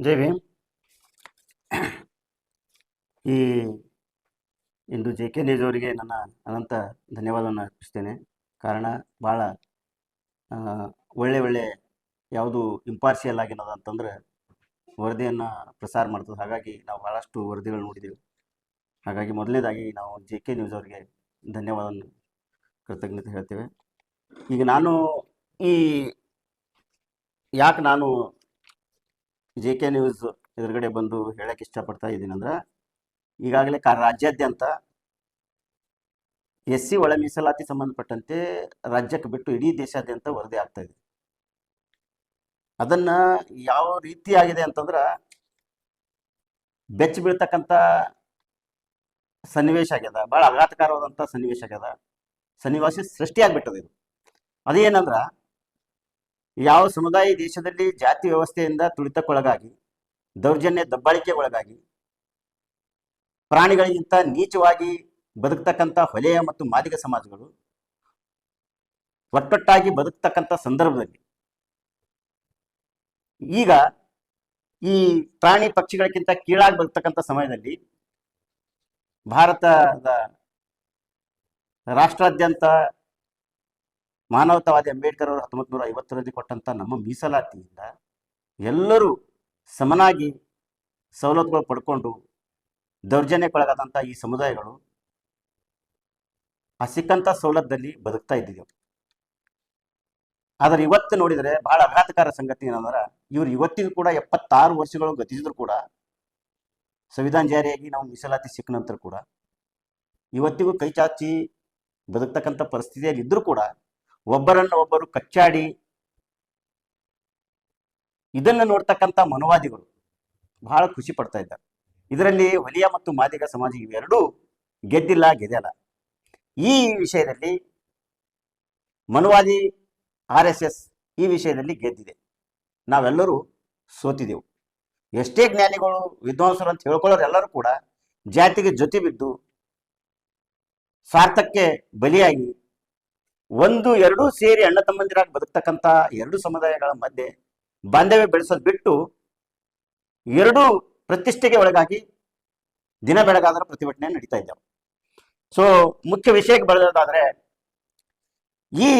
ಜೈ ಭೀಮ್. ಈ ಇಂದು J K news ಅವರಿಗೆ ನನ್ನ ಅನಂತ ಧನ್ಯವಾದವನ್ನು ಅರ್ಪಿಸ್ತೇನೆ. ಕಾರಣ ಭಾಳ ಒಳ್ಳೆ ಒಳ್ಳೆ ಯಾವುದು ಇಂಪಾರ್ಷಿಯಲ್ ಆಗಿರೋದು ಅಂತಂದ್ರೆ ವರದಿಯನ್ನು ಪ್ರಸಾರ ಮಾಡ್ತದೆ. ಹಾಗಾಗಿ ನಾವು ಭಾಳಷ್ಟು ವರದಿಗಳು ನೋಡಿದ್ದೀವಿ. ಹಾಗಾಗಿ ಮೊದಲನೇದಾಗಿ ನಾವು ಜೆ ಕೆ ನ್ಯೂಸ್ ಅವರಿಗೆ ಧನ್ಯವಾದವನ್ನು ಕೃತಜ್ಞತೆ ಹೇಳ್ತೇವೆ. ಈಗ ನಾನು ಈ ಯಾಕೆ ನಾನು ಜೆ ಕೆ ನ್ಯೂಸ್ ಎದುರುಗಡೆ ಬಂದು ಹೇಳಕ್ಕೆ ಇಷ್ಟಪಡ್ತಾ ಇದ್ದೀನಿ ಅಂದ್ರೆ, ಈಗಾಗಲೇ ರಾಜ್ಯಾದ್ಯಂತ ಎಸ್ ಸಿ ಒಳ ಮೀಸಲಾತಿ ಸಂಬಂಧಪಟ್ಟಂತೆ ರಾಜ್ಯಕ್ಕೆ ಬಿಟ್ಟು ಇಡೀ ದೇಶಾದ್ಯಂತ ವರದಿ ಆಗ್ತಾ ಇದೆ. ಅದನ್ನ ಯಾವ ರೀತಿಯಾಗಿದೆ ಅಂತಂದ್ರೆ ಬೆಚ್ಚ ಬೀಳ್ತಕ್ಕಂಥ ಸನ್ನಿವೇಶ ಆಗ್ಯದ, ಭಾಳ ಆಘಾತಕಾರವಾದಂಥ ಸನ್ನಿವೇಶ ಆಗ್ಯದ, ಸನ್ನಿವೇಶ ಸೃಷ್ಟಿಯಾಗ್ಬಿಟ್ಟದ. ಇದು ಅದೇನಂದ್ರೆ, ಯಾವ ಸಮುದಾಯ ದೇಶದಲ್ಲಿ ಜಾತಿ ವ್ಯವಸ್ಥೆಯಿಂದ ತುಳಿತಕ್ಕೊಳಗಾಗಿ, ದೌರ್ಜನ್ಯ ದಬ್ಬಾಳಿಕೆ ಒಳಗಾಗಿ, ಪ್ರಾಣಿಗಳಿಗಿಂತ ನೀಚವಾಗಿ ಬದುಕ್ತಕ್ಕಂಥ ಹೊಲೆಯ ಮತ್ತು ಮಾದಿಗ ಸಮಾಜಗಳು ಒಟ್ಟೊಟ್ಟಾಗಿ ಬದುಕ್ತಕ್ಕಂಥ ಸಂದರ್ಭದಲ್ಲಿ ಈಗ ಈ ಪ್ರಾಣಿ ಪಕ್ಷಿಗಳಿಗಿಂತ ಕೀಳಾಗಿ ಬದುಕ್ತಕ್ಕಂಥ ಸಮಯದಲ್ಲಿ ಭಾರತದ ರಾಷ್ಟ್ರಾದ್ಯಂತ ಮಾನವತಾವಾದಿ ಅಂಬೇಡ್ಕರ್ ಅವರು 1950ರಲ್ಲಿ ಕೊಟ್ಟಂತ ನಮ್ಮ ಮೀಸಲಾತಿಯಿಂದ ಎಲ್ಲರೂ ಸಮನಾಗಿ ಸವಲತ್ತುಗಳು ಪಡ್ಕೊಂಡು ದೌರ್ಜನ್ಯಕ್ಕೊಳಗಾದಂಥ ಈ ಸಮುದಾಯಗಳು ಆ ಸಿಕ್ಕಂಥ ಸವಲತ್ತಲ್ಲಿ ಬದುಕ್ತಾ ಇದ್ದಿದ್ದೆವು. ಆದರೆ ಇವತ್ತು ನೋಡಿದರೆ ಬಹಳ ಆಘಾತಕಾರ ಸಂಗತಿ ಏನಂದ್ರೆ, ಇವರು ಇವತ್ತಿಗೂ ಕೂಡ 76 ವರ್ಷಗಳು ಗತಿಸಿದ್ರು ಕೂಡ, ಸಂವಿಧಾನ ಜಾರಿಯಾಗಿ ನಾವು ಮೀಸಲಾತಿ ಸಿಕ್ಕ ನಂತರ ಕೂಡ ಇವತ್ತಿಗೂ ಕೈ ಚಾಚಿ ಬದುಕ್ತಕ್ಕಂಥ ಪರಿಸ್ಥಿತಿಯಲ್ಲಿ ಇದ್ರೂ ಕೂಡ ಒಬ್ಬರನ್ನು ಒಬ್ಬರು ಕಚ್ಚಾಡಿ ಇದನ್ನು ನೋಡ್ತಕ್ಕಂಥ ಮನೋವಾದಿಗಳು ಬಹಳ ಖುಷಿ ಪಡ್ತಾ ಇದ್ದಾರೆ. ಇದರಲ್ಲಿ ಹೊಲಿಯ ಮತ್ತು ಮಾದಿಗ ಸಮಾಜ ಇವೆರಡೂ ಗೆದ್ದಿಲ್ಲ, ಗೆದ್ದಲ್ಲ. ಈ ವಿಷಯದಲ್ಲಿ ಮನುವಾದಿ RSS ಈ ವಿಷಯದಲ್ಲಿ ಗೆದ್ದಿದೆ, ನಾವೆಲ್ಲರೂ ಸೋತಿದೆವು. ಎಷ್ಟೇ ಜ್ಞಾನಿಗಳು ವಿದ್ವಾಂಸರು ಅಂತ ಹೇಳ್ಕೊಳ್ಳೋರು ಎಲ್ಲರೂ ಕೂಡ ಜಾತಿಗೆ ಜೊತೆ ಬಿದ್ದು ಸ್ವಾರ್ಥಕ್ಕೆ ಬಲಿಯಾಗಿ ಒಂದು ಎರಡೂ ಸೇರಿ ಅಣ್ಣ ತಮ್ಮಂದಿರಾಗಿ ಬದುಕ್ತಕ್ಕಂಥ ಎರಡು ಸಮುದಾಯಗಳ ಮಧ್ಯೆ ಬಾಂಧವ್ಯ ಬೆಳೆಸೋದು ಬಿಟ್ಟು ಎರಡೂ ಪ್ರತಿಷ್ಠೆಗೆ ಒಳಗಾಗಿ ದಿನ ಬೆಳಗಾದ್ರೆ ಪ್ರತಿಭಟನೆ ನಡೀತಾ ಇದ್ದಾವೆ. ಸೊ ಮುಖ್ಯ ವಿಷಯಕ್ಕೆ ಬರೋದಾದ್ರೆ, ಈ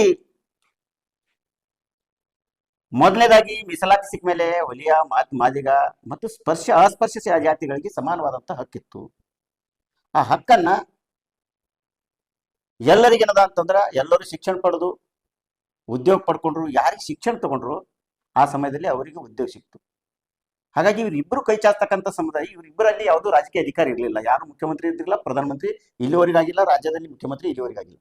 ಮೊದಲನೇದಾಗಿ ಮೀಸಲಾತಿ ಸಿಕ್ಕ ಮೇಲೆ ಹೊಲಿಯ ಮಾದಿಗ ಮತ್ತು ಅಸ್ಪರ್ಶ ಜಾತಿಗಳಿಗೆ ಸಮಾನವಾದಂಥ ಹಕ್ಕಿತ್ತು. ಆ ಹಕ್ಕನ್ನ ಎಲ್ಲರಿಗೇನದ ಅಂತಂದ್ರೆ, ಎಲ್ಲರೂ ಶಿಕ್ಷಣ ಪಡೆದು ಉದ್ಯೋಗ ಪಡ್ಕೊಂಡ್ರು, ಯಾರಿಗೆ ಶಿಕ್ಷಣ ತಗೊಂಡ್ರು ಆ ಸಮಯದಲ್ಲಿ ಅವರಿಗೆ ಉದ್ಯೋಗ ಸಿಕ್ತು. ಹಾಗಾಗಿ ಇವರಿಬ್ಬರು ಕೈ ಚಾಚತಕ್ಕಂಥ ಸಮುದಾಯ, ಇವರಿಬ್ಬರಲ್ಲಿ ಯಾವುದೂ ರಾಜಕೀಯ ಅಧಿಕಾರ ಇರಲಿಲ್ಲ. ಯಾರು ಮುಖ್ಯಮಂತ್ರಿ ಇರ್ತಿರ್ಲಿಲ್ಲ, ಪ್ರಧಾನಮಂತ್ರಿ ಇಲ್ಲಿವರೆಗಾಗಿಲ್ಲ, ರಾಜ್ಯದಲ್ಲಿ ಮುಖ್ಯಮಂತ್ರಿ ಇಲ್ಲಿವರೆಗಾಗಿಲ್ಲ.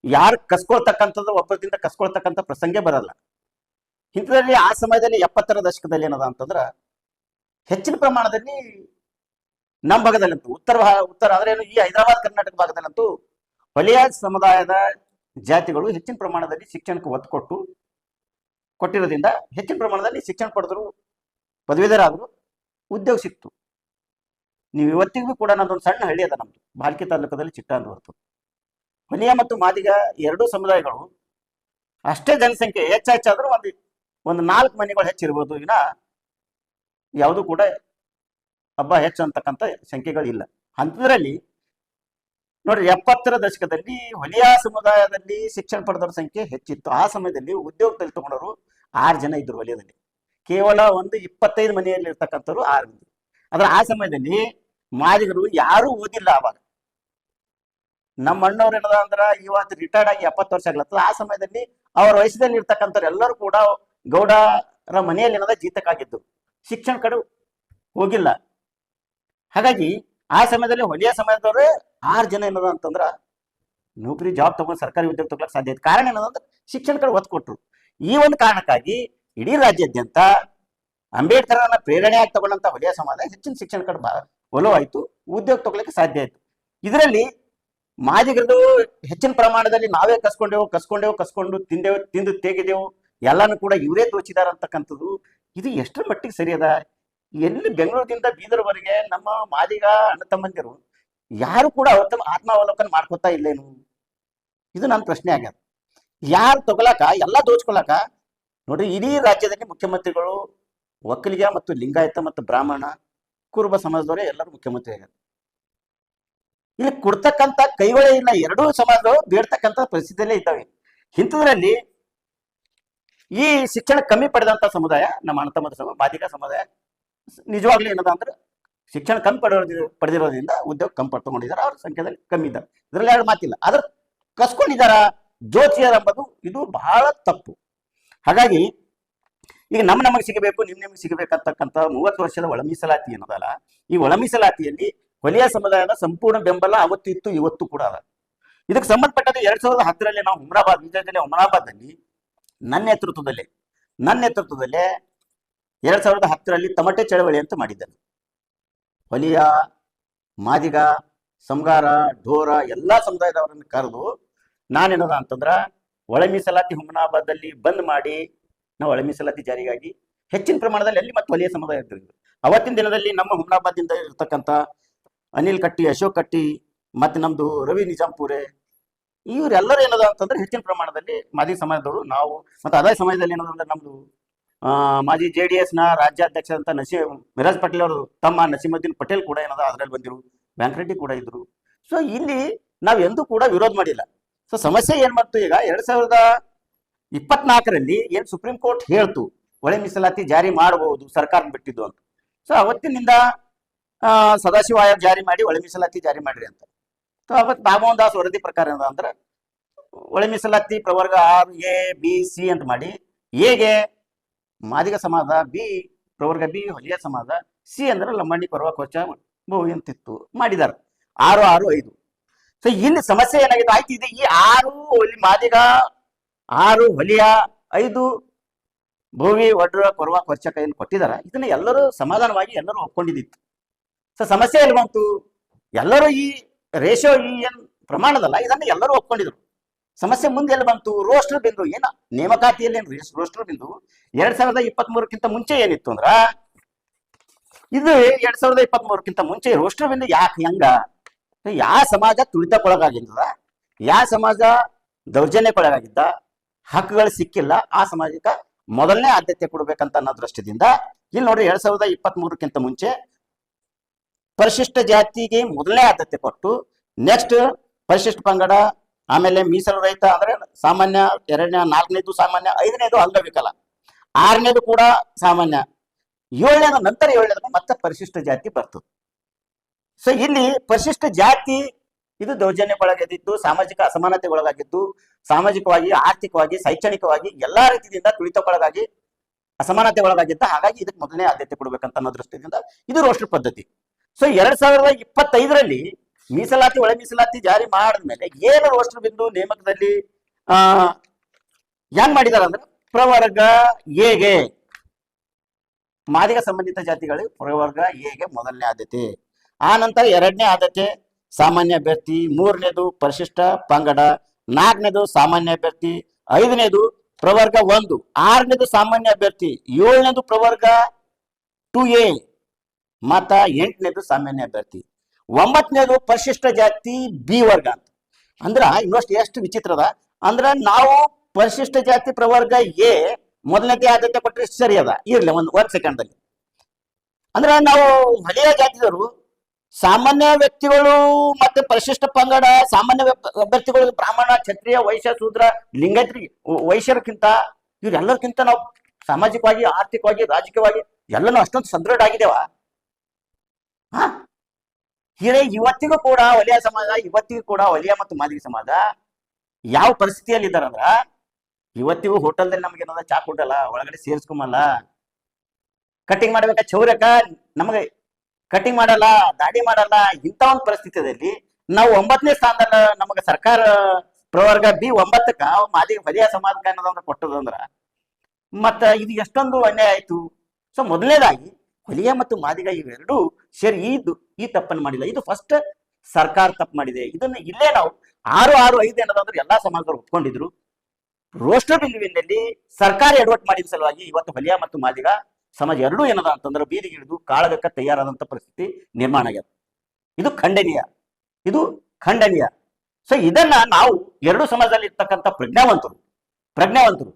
ಯಾರು ಕಸ್ಕೊಳ್ತಕ್ಕಂಥದ್ದು ಒಬ್ಬರಿಂದ ಕಸ್ಕೊಳ್ತಕ್ಕಂಥ ಪ್ರಸಂಗ ಬರಲ್ಲ. ಇಂಥದ್ರಲ್ಲಿ ಆ ಸಮಯದಲ್ಲಿ 70ರ ದಶಕದಲ್ಲಿ ಏನದ ಅಂತಂದ್ರೆ, ಹೆಚ್ಚಿನ ಪ್ರಮಾಣದಲ್ಲಿ ನಮ್ಮ ಭಾಗದಲ್ಲಂತೂ ಉತ್ತರ ಅಂದ್ರೆ ಈ ಹೈದರಾಬಾದ್ ಕರ್ನಾಟಕ ಭಾಗದಲ್ಲಂತೂ ಹೊಲೆಯ ಸಮುದಾಯದ ಜಾತಿಗಳು ಹೆಚ್ಚಿನ ಪ್ರಮಾಣದಲ್ಲಿ ಶಿಕ್ಷಣಕ್ಕೆ ಒತ್ತು ಕೊಟ್ಟಿರೋದ್ರಿಂದ ಹೆಚ್ಚಿನ ಪ್ರಮಾಣದಲ್ಲಿ ಶಿಕ್ಷಣ ಪಡೆದ್ರು, ಪದವೀಧರಾದ್ರು, ಉದ್ಯೋಗ ಸಿಕ್ತು. ನೀವು ಇವತ್ತಿಗೂ ಕೂಡ ನನ್ನದೊಂದು ಸಣ್ಣ ಹಳ್ಳಿ ಅದ, ನಮ್ದು ಬಾಲ್ಕಿ ತಾಲೂಕದಲ್ಲಿ ಚಿಟ್ಟ ಅಂತ ಬರ್ತದೆ. ಹೊಲಿಯ ಮತ್ತು ಮಾದಿಗ ಎರಡೂ ಸಮುದಾಯಗಳು ಅಷ್ಟೇ ಜನಸಂಖ್ಯೆ ಹೆಚ್ಚಾದ್ರೂ ಒಂದು 4 ಮನೆಗಳು ಹೆಚ್ಚಿರ್ಬೋದು, ಇನ್ನ ಯಾವುದು ಕೂಡ ಹಬ್ಬ ಹೆಚ್ಚು ಅಂತಕ್ಕಂಥ ಸಂಖ್ಯೆಗಳು ಇಲ್ಲ. ಅಂಥದ್ರಲ್ಲಿ ನೋಡ್ರಿ, 70ರ ದಶಕದಲ್ಲಿ ಹೊಲಿಯ ಸಮುದಾಯದಲ್ಲಿ ಶಿಕ್ಷಣ ಪಡೆದವ್ರ ಸಂಖ್ಯೆ ಹೆಚ್ಚಿತ್ತು. ಆ ಸಮಯದಲ್ಲಿ ಉದ್ಯೋಗದಲ್ಲಿ ತಗೊಂಡವರು 6 ಜನ ಇದ್ರು ವಲಯದಲ್ಲಿ. ಕೇವಲ ಒಂದು 25 ಮನೆಯಲ್ಲಿ ಇರ್ತಕ್ಕಂಥವ್ರು 6 ಮಂದಿ. ಆದ್ರೆ ಆ ಸಮಯದಲ್ಲಿ ಮಾದಿಗರು ಯಾರೂ ಓದಿಲ್ಲ. ಆವಾಗ ನಮ್ಮ ಅಣ್ಣವ್ರು ಏನದ ಅಂದ್ರೆ, ಇವತ್ತು ರಿಟೈರ್ಡ್ ಆಗಿ 70 ವರ್ಷ ಆಗ್ಲತ್ತದ. ಆ ಸಮಯದಲ್ಲಿ ಅವರ ವಯಸ್ಸಲ್ಲಿ ಇರ್ತಕ್ಕಂಥವ್ರು ಎಲ್ಲರೂ ಕೂಡ ಗೌಡರ ಮನೆಯಲ್ಲಿ ಏನದ ಜೀತಕ್ಕಾಗಿದ್ದು, ಶಿಕ್ಷಣ ಕಡೆ ಹೋಗಿಲ್ಲ. ಹಾಗಾಗಿ ಆ ಸಮಯದಲ್ಲಿ ಹೊಲಿಯ ಸಮಯದವ್ರೆ 6 ಜನ ಏನದ ಅಂತಂದ್ರ ನೌಕರಿ ಜಾಬ್ ತಗೊಂಡು ಸರ್ಕಾರಿ ಉದ್ಯೋಗ ತಗೊಳಕ್ ಸಾಧ್ಯ ಆಯ್ತು. ಕಾರಣ ಏನದಂದ್ರೆ ಶಿಕ್ಷಣ ಕಡೆ ಒತ್ತು ಕೊಟ್ರು. ಈ ಒಂದು ಕಾರಣಕ್ಕಾಗಿ ಇಡೀ ರಾಜ್ಯಾದ್ಯಂತ ಅಂಬೇಡ್ಕರ್ನ ಪ್ರೇರಣೆಯಾಗಿ ತಗೊಂಡಂತ ಹೊಲಿಯ ಸಮಾಜ ಹೆಚ್ಚಿನ ಶಿಕ್ಷಣ ಕಡೆ ಒಲವಾಯ್ತು, ಉದ್ಯೋಗ ತಗೊಳಕ್ಕೆ ಸಾಧ್ಯ ಆಯ್ತು. ಇದರಲ್ಲಿ ಮಾದಿಗರದು ಹೆಚ್ಚಿನ ಪ್ರಮಾಣದಲ್ಲಿ ನಾವೇ ಕಸ್ಕೊಂಡು ತಿಂದು ತೆಗೆದೆವು, ಎಲ್ಲಾನು ಕೂಡ ಇವರೇ ದೋಚಿದಾರ ಅಂತಕ್ಕಂಥದ್ದು ಇದು ಎಷ್ಟರ ಮಟ್ಟಿಗೆ ಸರಿ ಅದ? ಎಲ್ಲಿ ಬೆಂಗಳೂರಿನಿಂದ ಬೀದರ್ವರೆಗೆ ನಮ್ಮ ಮಾದಿಗ ಅಣ್ಣ ತಮ್ಮಂದಿರು ಯಾರು ಕೂಡ ಆತ್ಮಾವಲೋಕನ ಮಾಡ್ಕೋತಾ ಇಲ್ಲೇನು? ಇದು ನನ್ನ ಪ್ರಶ್ನೆ ಆಗ್ಯದ. ಯಾರು ತಗೊಳಕ ಎಲ್ಲ ದೋಚ್ಕೊಳಕ ನೋಡ್ರಿ, ಇಡೀ ರಾಜ್ಯದಲ್ಲಿ ಮುಖ್ಯಮಂತ್ರಿಗಳು ಒಕ್ಕಲಿಗ ಮತ್ತು ಲಿಂಗಾಯತ ಮತ್ತು ಬ್ರಾಹ್ಮಣ ಕುರುಬ ಸಮಾಜದವರೇ ಎಲ್ಲರೂ ಮುಖ್ಯಮಂತ್ರಿ ಆಗ್ಯಾರ. ಇಲ್ಲಿ ಕೊಡ್ತಕ್ಕಂಥ ಕೈಗೊಳ್ಳೆ ಇಲ್ಲ, ಎರಡೂ ಸಮಾಜಗಳು ಬೇಡ್ತಕ್ಕಂಥ ಪರಿಸ್ಥಿತಿಯಲ್ಲೇ ಇದ್ದಾವೆ. ಇಂಥದ್ರಲ್ಲಿ ಈ ಶಿಕ್ಷಣ ಕಮ್ಮಿ ಪಡೆದಂತ ಸಮುದಾಯ ನಮ್ಮ ಅಣ್ಣ ತಮ್ಮದ ಮಾದಿಗ ಸಮುದಾಯ ನಿಜವಾಗ್ಲೂ ಏನದ ಅಂದ್ರೆ ಶಿಕ್ಷಣ ಕಮ್ಮಿ ಪಡೆದಿರೋದ್ರಿಂದ ಉದ್ಯೋಗ ಕಮ್ಮಿ ಪಡ್ಕೊಂಡಿದ್ದಾರೆ, ಅವ್ರ ಸಂಖ್ಯೆದಲ್ಲಿ ಕಮ್ಮಿ ಇದ್ದಾರೆ, ಇದರಲ್ಲಿ ಎರಡು ಮಾತಿಲ್ಲ. ಆದ್ರೆ ಕಸ್ಕೊಂಡಿದ್ದಾರ ಜೋಚಿಯರ್ ಎಂಬುದು ಇದು ಬಹಳ ತಪ್ಪು. ಹಾಗಾಗಿ ಈಗ ನಮಗೆ ಸಿಗಬೇಕು, ನಿಮ್ಗೆ ಸಿಗಬೇಕಂತಕ್ಕಂಥ 30 ವರ್ಷದ ಒಳ ಮೀಸಲಾತಿ ಏನದಲ್ಲ, ಈ ಒಳ ಮೀಸಲಾತಿಯಲ್ಲಿ ಹೊಲಿಯ ಸಮುದಾಯದ ಸಂಪೂರ್ಣ ಬೆಂಬಲ ಅವತ್ತು ಇತ್ತು, ಇವತ್ತು ಕೂಡ ಅದ. ಇದಕ್ಕೆ ಸಂಬಂಧಪಟ್ಟಂತೆ 2010ರಲ್ಲಿ ನಾವು ವಿಜಯ ಜಿಲ್ಲೆ ಹುಮನಾಬಾದ್ನಲ್ಲಿ ನನ್ನ ನೇತೃತ್ವದಲ್ಲೇ 2010ರಲ್ಲಿ ತಮಟೆ ಚಳವಳಿ ಅಂತ ಮಾಡಿದ್ದೇನೆ. ಹೊಲಿಯ, ಮಾದಿಗ, ಸಂಗಾರ, ಢೋರ ಎಲ್ಲಾ ಸಮುದಾಯದವರನ್ನು ಕರೆದು ನಾನೇನದ ಅಂತಂದ್ರ ಒಳ ಮೀಸಲಾತಿ ಹುಮನಾಬಾದ್ದಲ್ಲಿ ಬಂದ್ ಮಾಡಿ ನಾವು ಒಳ ಮೀಸಲಾತಿ ಜಾರಿಗಾಗಿ ಹೆಚ್ಚಿನ ಪ್ರಮಾಣದಲ್ಲಿ ಅಲ್ಲಿ ಮತ್ತು ಹೊಲಿಯ ಸಮುದಾಯ ಇರ್ತಿದ್ರು. ಅವತ್ತಿನ ದಿನದಲ್ಲಿ ನಮ್ಮ ಹುಮನಾಬಾದ್ದಿಂದ ಇರ್ತಕ್ಕಂಥ ಅನಿಲ್ ಕಟ್ಟಿ, ಅಶೋಕ್ ಕಟ್ಟಿ, ಮತ್ತೆ ನಮ್ದು ರವಿ ನಿಜಾಂಪುರೆ, ಇವರೆಲ್ಲರೂ ಏನದ ಅಂತಂದ್ರೆ ಹೆಚ್ಚಿನ ಪ್ರಮಾಣದಲ್ಲಿ ಮಾದಿಗ ಸಮಾಜದವರು ನಾವು. ಮತ್ತೆ ಅದೇ ಸಮಯದಲ್ಲಿ ಏನದಂದ್ರೆ ನಮ್ದು ಮಾಜಿ JDS ನ ರಾಜ್ಯಾಧ್ಯಕ್ಷ ಅಂತ ಮಿರಾಜ್ ಪಟೇಲ್ ಅವರು ತಮ್ಮ ನಸೀಮುದ್ದೀನ್ ಪಟೇಲ್ ಕೂಡ ಏನದ ಅದ್ರಲ್ಲಿ ಬಂದಿರು, ಬ್ಯಾಂಕ್ರೆಡ್ಡಿ ಕೂಡ ಇದ್ರು. ಸೊ ಇಲ್ಲಿ ನಾವ್ ಎಂದೂ ಕೂಡ ವಿರೋಧ ಮಾಡಿಲ್ಲ. ಸೊ ಸಮಸ್ಯೆ ಏನ್ ಬಂತು, ಈಗ 2024ರಲ್ಲಿ ಏನ್ ಸುಪ್ರೀಂ ಕೋರ್ಟ್ ಹೇಳ್ತು ಒಳ ಮೀಸಲಾತಿ ಜಾರಿ ಮಾಡಬಹುದು ಸರ್ಕಾರ ಬಿಟ್ಟಿದ್ದು ಅಂತ. ಸೊ ಅವತ್ತಿನಿಂದ ಸದಾಶಿವ ಆಯೋಗ ಜಾರಿ ಮಾಡಿ ಒಳ ಮೀಸಲಾತಿ ಜಾರಿ ಮಾಡ್ರಿ ಅಂತ. ಸೊ ಅವತ್ತು ನಾಗಮೋಹನ್ ದಾಸ್ ವರದಿ ಪ್ರಕಾರ ಏನದ ಅಂದ್ರೆ ಒಳ ಮೀಸಲಾತಿ ಪ್ರವರ್ಗ 6A, B, C ಅಂತ ಮಾಡಿ, ಎಗೆ ಮಾದಿಗ ಸಮಾಜ, ಬಿ ಪ್ರವರ್ಗ ಬಿ ಹೊಲಿಯ ಸಮಾಜ, ಸಿ ಅಂದ್ರೆ ಲಂಬಾಣಿ ಕೊರವ ಕೊಚ್ಚ ಬೋವಿ ಅಂತಿತ್ತು ಮಾಡಿದಾರೆ 6, 6, 5. ಸೊ ಇಲ್ಲಿ ಸಮಸ್ಯೆ ಏನಾಗಿದೆ, ಆಯ್ತು ಇದೆ ಈ 6 ಮಾದಿಗ, 6 ಹೊಲಿಯ, 5 ಬೋವಿ ಒಡ್ರ ಕೊರವ ಕೊಚ್ಚಕ ಏನು ಕೊಟ್ಟಿದಾರ, ಇದನ್ನ ಎಲ್ಲರೂ ಸಮಾಧಾನವಾಗಿ ಎಲ್ಲರೂ ಒಪ್ಕೊಂಡಿದ್ದಿತ್ತು. ಸೊ ಸಮಸ್ಯೆ ಎಲ್ಲಿ ಬಂತು, ಎಲ್ಲರೂ ಈ ರೇಷಿಯೋ ಈ ಏನ್ ಪ್ರಮಾಣದಲ್ಲ ಇದನ್ನ ಎಲ್ಲರೂ ಒಪ್ಕೊಂಡಿದ್ರು. ಸಮಸ್ಯೆ ಮುಂದೆ ಎಲ್ಲಿ ಬಂತು, ರೋಸ್ಟರ್ ಬಿಂದು ಏನ ನೇಮಕಾತಿಯಲ್ಲಿ ಏನ್ ರೋಸ್ಟರ್ ಬಿಂದು 2023ಕ್ಕಿಂತ ಮುಂಚೆ ಏನಿತ್ತು ಅಂದ್ರ, ಇದು 2023ಕ್ಕಿಂತ ಮುಂಚೆ ರೋಸ್ಟರ್ ಬಿಂದು ಯಾಕೆ ಹೆಂಗ, ಯಾವ ಸಮಾಜ ತುಳಿತಕ್ಕೊಳಗಾಗಿದ್ದದ, ಯಾವ ಸಮಾಜ ದೌರ್ಜನ್ಯಕ್ಕೊಳಗಾಗಿದ್ದ, ಹಕ್ಕುಗಳು ಸಿಕ್ಕಿಲ್ಲ, ಆ ಸಮಾಜಕ್ಕೆ ಮೊದಲನೇ ಆದ್ಯತೆ ಕೊಡ್ಬೇಕಂತ ಅನ್ನೋ ದೃಷ್ಟಿಯಿಂದ ಇಲ್ಲಿ ನೋಡ್ರಿ 2023ಕ್ಕಿಂತ ಮುಂಚೆ ಪರಿಶಿಷ್ಟ ಜಾತಿಗೆ ಮೊದಲನೇ ಆದ್ಯತೆ ಕೊಟ್ಟು, ನೆಕ್ಸ್ಟ್ ಪರಿಶಿಷ್ಟ ಪಂಗಡ, ಆಮೇಲೆ ಮೀಸಲು ರಹಿತ ಅಂದ್ರೆ ಸಾಮಾನ್ಯ, 2ನೇ 4ನೇದು ಸಾಮಾನ್ಯ, 5ನೇದು ಅಂಗವಿಕಲ, 6ನೇದು ಕೂಡ ಸಾಮಾನ್ಯ, 7ನೇದು ನಂತರ 7ನೇದು ಮತ್ತೆ ಪರಿಶಿಷ್ಟ ಜಾತಿ ಬರ್ತದೆ. ಸೊ ಇಲ್ಲಿ ಪರಿಶಿಷ್ಟ ಜಾತಿ ಇದು ದೌರ್ಜನ್ಯಕ್ಕೊಳಗಾಗಿದ್ದು, ಸಾಮಾಜಿಕ ಅಸಮಾನತೆಗೊಳಗಾಗಿದ್ದು, ಸಾಮಾಜಿಕವಾಗಿ, ಆರ್ಥಿಕವಾಗಿ, ಶೈಕ್ಷಣಿಕವಾಗಿ ಎಲ್ಲಾ ರೀತಿಯಿಂದ ತುಳಿತಕ್ಕೊಳಗಾಗಿ ಅಸಮಾನತೆಗೊಳಗಾಗಿದ್ದ. ಹಾಗಾಗಿ ಇದಕ್ಕೆ ಮೊದಲನೇ ಆದ್ಯತೆ ಕೊಡ್ಬೇಕಂತ ಅನ್ನೋ ದೃಷ್ಟಿಯಿಂದ ಇದು ರೋಸ್ಟರ್ ಪದ್ಧತಿ. ಸೊ 2025ರಲ್ಲಿ ಮೀಸಲಾತಿ ಒಳ ಮೀಸಲಾತಿ ಜಾರಿ ಮಾಡಿದ್ಮೇಲೆ ಏನು ರೋಸ್ಟರ್ ಬಿಂದು ನೇಮಕದಲ್ಲಿ ಹೆಂಗ್ ಮಾಡಿದಾರ ಅಂದ್ರೆ, ಪ್ರವರ್ಗ ಎಗೆ ಮಾದಿಗ ಸಂಬಂಧಿತ ಜಾತಿಗಳು ಪ್ರವರ್ಗ ಎಗೆ ಮೊದಲನೇ ಆದ್ಯತೆ, ಆ ನಂತರ 2ನೇ ಆದ್ಯತೆ ಸಾಮಾನ್ಯ ಅಭ್ಯರ್ಥಿ, 3ನೇದು ಪರಿಶಿಷ್ಟ ಪಂಗಡ, 4ನೇದು ಸಾಮಾನ್ಯ ಅಭ್ಯರ್ಥಿ, 5ನೇದು ಪ್ರವರ್ಗ 1, 6ನೇದು ಸಾಮಾನ್ಯ ಅಭ್ಯರ್ಥಿ, 7ನೇದು ಪ್ರವರ್ಗ 2A ಮತ್ತ 8ನೇದು ಸಾಮಾನ್ಯ ಅಭ್ಯರ್ಥಿ, 9ನೇದು ಪರಿಶಿಷ್ಟ ಜಾತಿ ಬಿ ವರ್ಗ ಅಂತ. ಅಂದ್ರ ಇನ್ನಷ್ಟು ಎಷ್ಟು ವಿಚಿತ್ರ ಅದ ಅಂದ್ರ, ನಾವು ಪರಿಶಿಷ್ಟ ಜಾತಿ ಪ್ರವರ್ಗ ಎ ಮೊದಲನೇ ಆದ್ಯತೆ ಕೊಟ್ಟರೆ ಸರಿ ಅದ, ಇರ್ಲಿ ಒಂದ್ ಸೆಕೆಂಡ್ದಲ್ಲಿ. ಅಂದ್ರ ನಾವು ಹೊಲಿಯ ಜಾತಿದವರು ಸಾಮಾನ್ಯ ವ್ಯಕ್ತಿಗಳು ಮತ್ತೆ ಪರಿಶಿಷ್ಟ ಪಂಗಡ ಸಾಮಾನ್ಯ ಅಭ್ಯರ್ಥಿಗಳು ಬ್ರಾಹ್ಮಣ, ಕ್ಷತ್ರಿಯ, ವೈಶ್ಯ, ಶೂದ್ರ, ಲಿಂಗಾಯತರಿಗೆ ವೈಶ್ಯರಕ್ಕಿಂತ ಇವರೆಲ್ಲರಿಗಿಂತ ನಾವು ಸಾಮಾಜಿಕವಾಗಿ, ಆರ್ಥಿಕವಾಗಿ, ರಾಜಕೀಯವಾಗಿ ಎಲ್ಲನೂ ಅಷ್ಟೊಂದು ಸದೃಢ ಆಗಿದ್ದೇವ. ಇವತ್ತಿಗೂ ಕೂಡ ವಲಯ ಸಮಾಜ, ಇವತ್ತಿಗೂ ಕೂಡ ವಲಯ ಮತ್ತು ಮಾದಿಗ ಸಮಾಜ ಯಾವ ಪರಿಸ್ಥಿತಿಯಲ್ಲಿ ಇದ್ದಾರಂದ್ರ, ಇವತ್ತಿಗೂ ಹೋಟೆಲ್ದಲ್ಲಿ ನಮ್ಗೆ ಏನಾದ ಚಾ ಕೊಟ್ಟಲ್ಲ, ಒಳಗಡೆ ಸೇರಿಸ್ಕೊಂಬಲ್ಲ, ಕಟಿಂಗ್ ಮಾಡ್ಬೇಕ ಚೌರ್ಯಕ ನಮಗೆ ಕಟಿಂಗ್ ಮಾಡಲ್ಲ, ದಾಡಿ ಮಾಡಲ್ಲ. ಇಂಥ ಒಂದು ಪರಿಸ್ಥಿತಿಯಲ್ಲಿ ನಾವು 9ನೇ ಸ್ಥಾನದಲ್ಲಿ ನಮಗೆ ಸರ್ಕಾರ ಪ್ರವರ್ಗ ಬಿ 9ಕ್ಕ ಮಾದಿಗ ವಲಯ ಸಮಾಜಕ್ಕೆ ಅನ್ನೋದಂದ್ರೆ ಕೊಟ್ಟದಂದ್ರ ಮತ್ತ ಇದು ಎಷ್ಟೊಂದು ಅನ್ಯಾಯ ಆಯ್ತು. ಸೊ ಮೊದಲನೇದಾಗಿ ಹೊಲಿಯ ಮತ್ತು ಮಾದಿಗ ಇವೆರಡೂ ಸೇರಿ ಈ ತಪ್ಪನ್ನು ಮಾಡಿಲ್ಲ. ಇದು ಫಸ್ಟ್ ಸರ್ಕಾರ ತಪ್ಪು ಮಾಡಿದೆ. ಇದನ್ನ ಇಲ್ಲೇ ನಾವು 6, 6, 5 ಏನದಂದ್ರೆ ಎಲ್ಲಾ ಸಮಾಜದವರು ಒಪ್ಕೊಂಡಿದ್ರು. ರೋಸ್ಟರ್ ಬಿಂದುವಿನಲ್ಲಿ ಸರ್ಕಾರ ಎಡವಟ್ಟು ಮಾಡಿದ ಸಲುವಾಗಿ ಇವತ್ತು ಹೊಲಿಯ ಮತ್ತು ಮಾದಿಗ ಸಮಾಜ ಎರಡೂ ಏನದ ಅಂತಂದ್ರೆ ಬೀದಿಗೆ ಹಿಡಿದು ಕಾಳಗಕ್ಕೆ ತಯಾರಾದಂತ ಪರಿಸ್ಥಿತಿ ನಿರ್ಮಾಣ ಆಗ್ಯದ. ಇದು ಖಂಡನೀಯ. ಸೊ ಇದನ್ನ ನಾವು ಎರಡೂ ಸಮಾಜದಲ್ಲಿ ಇರ್ತಕ್ಕಂಥ ಪ್ರಜ್ಞಾವಂತರು